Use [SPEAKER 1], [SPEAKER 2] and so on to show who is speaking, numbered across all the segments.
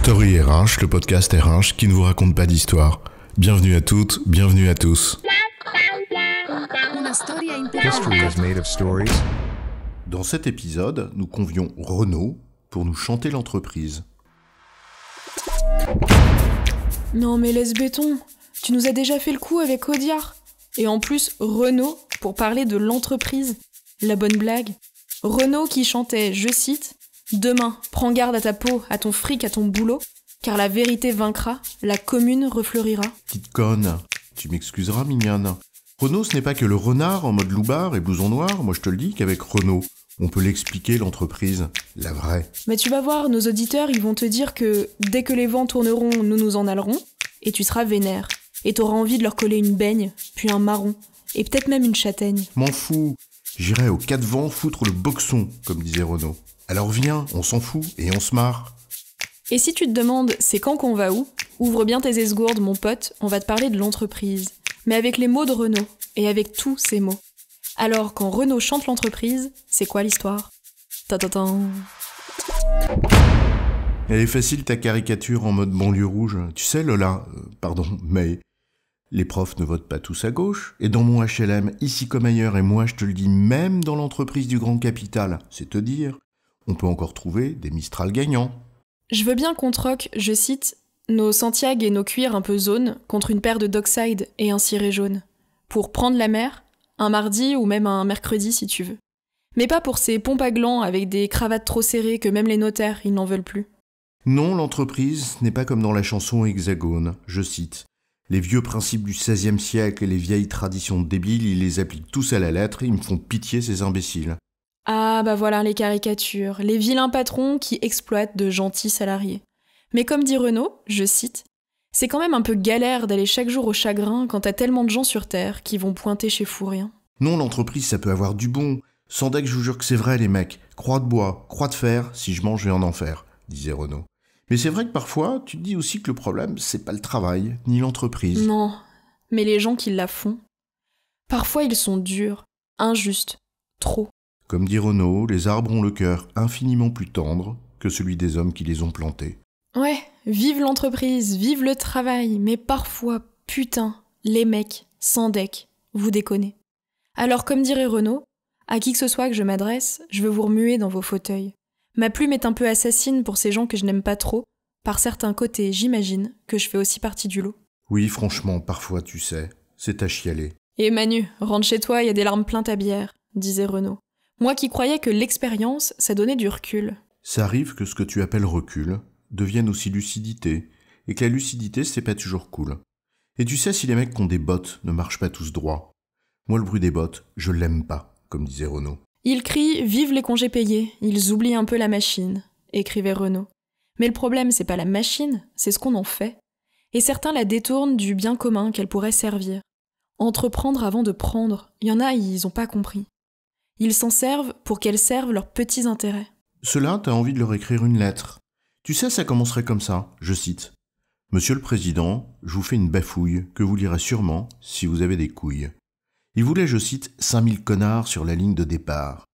[SPEAKER 1] Story RH, le podcast RH qui ne vous raconte pas d'histoire. Bienvenue à toutes, bienvenue à tous.
[SPEAKER 2] History is made of stories.
[SPEAKER 1] Dans cet épisode, nous convions Renaud pour nous chanter l'entreprise.
[SPEAKER 3] Non mais laisse béton, tu nous as déjà fait le coup avec Audiard. Et en plus, Renaud pour parler de l'entreprise. La bonne blague. Renaud qui chantait, je cite, « Demain, prends garde à ta peau, à ton fric, à ton boulot, car la vérité vaincra, la commune refleurira. »
[SPEAKER 1] Petite conne, tu m'excuseras mignonne. Renaud, ce n'est pas que le renard en mode loupard et blouson noir, moi je te le dis qu'avec Renaud, on peut l'expliquer l'entreprise, la vraie.
[SPEAKER 3] Mais tu vas voir, nos auditeurs, ils vont te dire que dès que les vents tourneront, nous nous en allerons, et tu seras vénère. Et t'auras envie de leur coller une baigne, puis un marron, et peut-être même une châtaigne.
[SPEAKER 1] M'en fous, j'irai aux quatre vents foutre le boxon, comme disait Renaud. Alors viens, on s'en fout et on se marre.
[SPEAKER 3] Et si tu te demandes c'est quand qu'on va où, ouvre bien tes esgourdes mon pote, on va te parler de l'entreprise. Mais avec les mots de Renaud, et avec tous ces mots. Alors quand Renaud chante l'entreprise, c'est quoi l'histoire? Ta-ta-tan.
[SPEAKER 1] Elle est facile ta caricature en mode banlieue rouge. Tu sais Lola, mais les profs ne votent pas tous à gauche. Et dans mon HLM, ici comme ailleurs, et moi je te le dis, même dans l'entreprise du grand capital, c'est te dire, on peut encore trouver des Mistral gagnants.
[SPEAKER 3] Je veux bien qu'on troque, je cite, nos Santiago et nos cuirs un peu zaunes contre une paire de Dockside et un ciré jaune. Pour prendre la mer, un mardi ou même un mercredi si tu veux. Mais pas pour ces pompes à glands avec des cravates trop serrées que même les notaires, ils n'en veulent plus.
[SPEAKER 1] Non, l'entreprise n'est pas comme dans la chanson Hexagone, je cite. Les vieux principes du XVIe siècle et les vieilles traditions débiles, ils les appliquent tous à la lettre, ils me font pitié ces imbéciles.
[SPEAKER 3] Ah bah voilà les caricatures, les vilains patrons qui exploitent de gentils salariés. Mais comme dit Renaud, je cite, « C'est quand même un peu galère d'aller chaque jour au chagrin quand t'as tellement de gens sur Terre qui vont pointer chez Fourien. »
[SPEAKER 1] Non, l'entreprise ça peut avoir du bon. Sans deck, je vous jure que c'est vrai les mecs. Croix de bois, croix de fer, si je mange je vais en enfer, disait Renaud. Mais c'est vrai que parfois, tu te dis aussi que le problème, c'est pas le travail, ni l'entreprise.
[SPEAKER 3] Non, mais les gens qui la font. Parfois ils sont durs, injustes, trop.
[SPEAKER 1] Comme dit Renaud, les arbres ont le cœur infiniment plus tendre que celui des hommes qui les ont plantés.
[SPEAKER 3] Ouais, vive l'entreprise, vive le travail, mais parfois, putain, les mecs, sans deck, vous déconnez. Alors comme dirait Renaud, à qui que ce soit que je m'adresse, je veux vous remuer dans vos fauteuils. Ma plume est un peu assassine pour ces gens que je n'aime pas trop. Par certains côtés, j'imagine que je fais aussi partie du lot.
[SPEAKER 1] Oui, franchement, parfois, tu sais, c'est à chialer.
[SPEAKER 3] Et Manu, rentre chez toi, il y a des larmes plein ta bière, disait Renaud. Moi qui croyais que l'expérience, ça donnait du recul.
[SPEAKER 1] Ça arrive que ce que tu appelles recul devienne aussi lucidité, et que la lucidité, c'est pas toujours cool. Et tu sais si les mecs qui ont des bottes ne marchent pas tous droits. Moi, le bruit des bottes, je l'aime pas, comme disait Renaud.
[SPEAKER 3] Ils crient « Vive les congés payés !» Ils oublient un peu la machine, écrivait Renaud. Mais le problème, c'est pas la machine, c'est ce qu'on en fait. Et certains la détournent du bien commun qu'elle pourrait servir. Entreprendre avant de prendre, il y en a, ils ont pas compris. Ils s'en servent pour qu'elle serve leurs petits intérêts.
[SPEAKER 1] Ceux-là, t'as envie de leur écrire une lettre. Tu sais, ça commencerait comme ça, je cite. « Monsieur le Président, je vous fais une bafouille que vous lirez sûrement si vous avez des couilles. » Il voulait, je cite, 5000 connards sur la ligne de départ.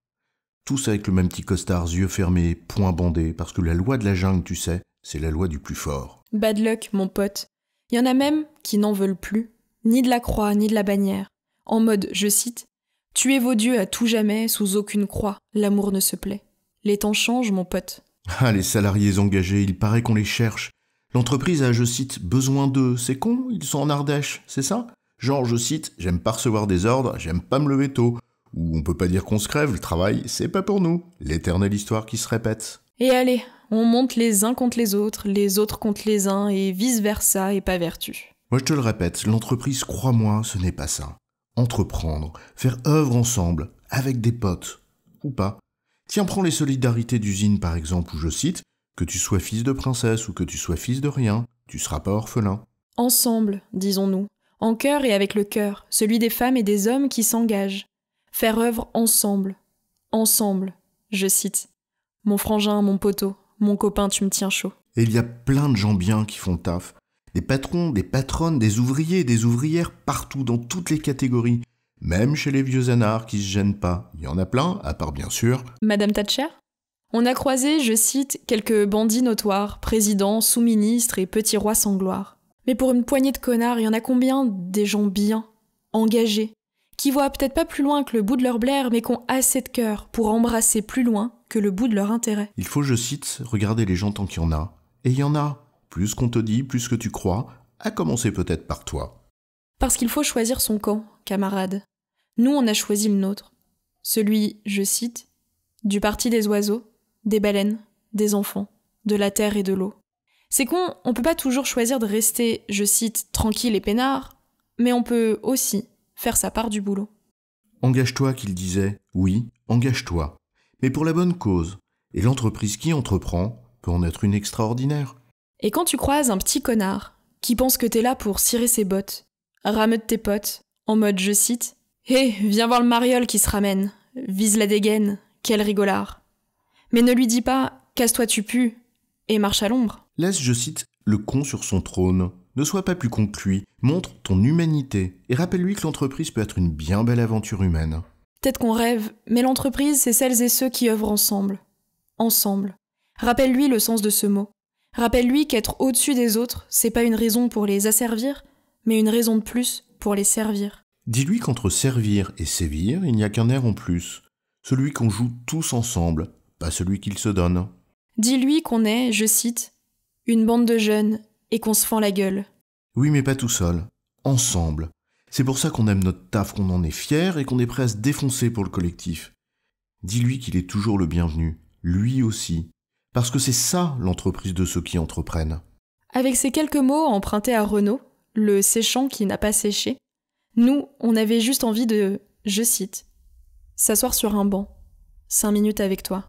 [SPEAKER 1] Tous avec le même petit costard, yeux fermés, poings bandés, parce que la loi de la jungle, tu sais, c'est la loi du plus fort.
[SPEAKER 3] Bad luck, mon pote. Il y en a même qui n'en veulent plus, ni de la croix, ni de la bannière. En mode, je cite, « Tuez vos dieux à tout jamais, sous aucune croix, l'amour ne se plaît. » Les temps changent, mon pote.
[SPEAKER 1] Ah, les salariés engagés, il paraît qu'on les cherche. L'entreprise a, je cite, « besoin d'eux ». C'est con, ils sont en Ardèche, c'est ça ? Genre, je cite, « J'aime pas recevoir des ordres, j'aime pas me lever tôt. » Ou on peut pas dire qu'on se crève, le travail, c'est pas pour nous. L'éternelle histoire qui se répète.
[SPEAKER 3] Et allez, on monte les uns contre les autres contre les uns, et vice-versa, et pas vertu.
[SPEAKER 1] Moi je te le répète, l'entreprise, crois-moi, ce n'est pas ça. Entreprendre, faire œuvre ensemble, avec des potes, ou pas. Tiens, prends les solidarités d'usine par exemple, où je cite, « Que tu sois fils de princesse ou que tu sois fils de rien, tu seras pas orphelin. »
[SPEAKER 3] Ensemble, disons-nous. En cœur et avec le cœur, celui des femmes et des hommes qui s'engagent. Faire œuvre ensemble. Ensemble, je cite. Mon frangin, mon poteau, mon copain, tu me tiens chaud.
[SPEAKER 1] Et il y a plein de gens bien qui font le taf. Des patrons, des patronnes, des ouvriers, des ouvrières, partout, dans toutes les catégories. Même chez les vieux anards qui se gênent pas. Il y en a plein, à part bien sûr...
[SPEAKER 3] Madame Thatcher ? On a croisé, je cite, quelques bandits notoires, présidents, sous-ministres et petits rois sans gloire. Mais pour une poignée de connards, il y en a combien des gens bien, engagés, qui voient peut-être pas plus loin que le bout de leur blaire, mais qui ont assez de cœur pour embrasser plus loin que le bout de leur intérêt.
[SPEAKER 1] Il faut, je cite, regarder les gens tant qu'il y en a. Et il y en a. Plus qu'on te dit, plus que tu crois, à commencer peut-être par toi.
[SPEAKER 3] Parce qu'il faut choisir son camp, camarade. Nous, on a choisi le nôtre. Celui, je cite, du parti des oiseaux, des baleines, des enfants, de la terre et de l'eau. C'est con, on peut pas toujours choisir de rester, je cite, tranquille et peinard, mais on peut aussi faire sa part du boulot.
[SPEAKER 1] Engage-toi, qu'il disait. Oui, engage-toi. Mais pour la bonne cause. Et l'entreprise qui entreprend peut en être une extraordinaire.
[SPEAKER 3] Et quand tu croises un petit connard qui pense que t'es là pour cirer ses bottes, rameute tes potes, en mode, je cite, « Hé, viens voir le mariole qui se ramène, vise la dégaine, quel rigolard. » Mais ne lui dis pas « Casse-toi tu pues » et marche à l'ombre.
[SPEAKER 1] Laisse, je cite, le con sur son trône. Ne sois pas plus con que lui. Montre ton humanité. Et rappelle-lui que l'entreprise peut être une bien belle aventure humaine.
[SPEAKER 3] Peut-être qu'on rêve, mais l'entreprise, c'est celles et ceux qui œuvrent ensemble. Ensemble. Rappelle-lui le sens de ce mot. Rappelle-lui qu'être au-dessus des autres, c'est pas une raison pour les asservir, mais une raison de plus pour les servir.
[SPEAKER 1] Dis-lui qu'entre servir et sévir, il n'y a qu'un air en plus. Celui qu'on joue tous ensemble, pas celui qu'il se donne.
[SPEAKER 3] Dis-lui qu'on est, je cite, une bande de jeunes et qu'on se fend la gueule.
[SPEAKER 1] Oui, mais pas tout seul. Ensemble. C'est pour ça qu'on aime notre taf, qu'on en est fier et qu'on est prêt à se défoncer pour le collectif. Dis-lui qu'il est toujours le bienvenu, lui aussi. Parce que c'est ça l'entreprise de ceux qui entreprennent.
[SPEAKER 3] Avec ces quelques mots empruntés à Renaud, le séchant qui n'a pas séché, nous, on avait juste envie de, je cite, s'asseoir sur un banc, 5 minutes avec toi,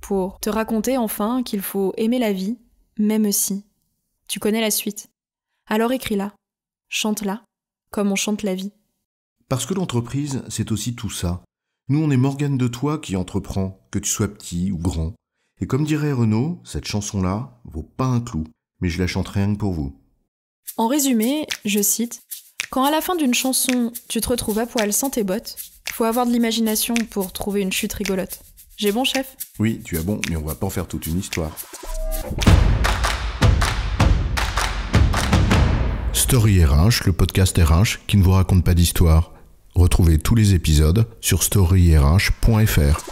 [SPEAKER 3] pour te raconter enfin qu'il faut aimer la vie, même si. Tu connais la suite. Alors écris-la, chante-la, comme on chante la vie.
[SPEAKER 1] Parce que l'entreprise, c'est aussi tout ça. Nous, on est Morgane de toi qui entreprend, que tu sois petit ou grand. Et comme dirait Renaud, cette chanson-là vaut pas un clou, mais je la chante rien que pour vous.
[SPEAKER 3] En résumé, je cite, « Quand à la fin d'une chanson, tu te retrouves à poil sans tes bottes, faut avoir de l'imagination pour trouver une chute rigolote. J'ai bon, chef ?
[SPEAKER 1] Oui, tu as bon, mais on va pas en faire toute une histoire. » Story RH, le podcast RH qui ne vous raconte pas d'histoire. Retrouvez tous les épisodes sur storyrh.fr.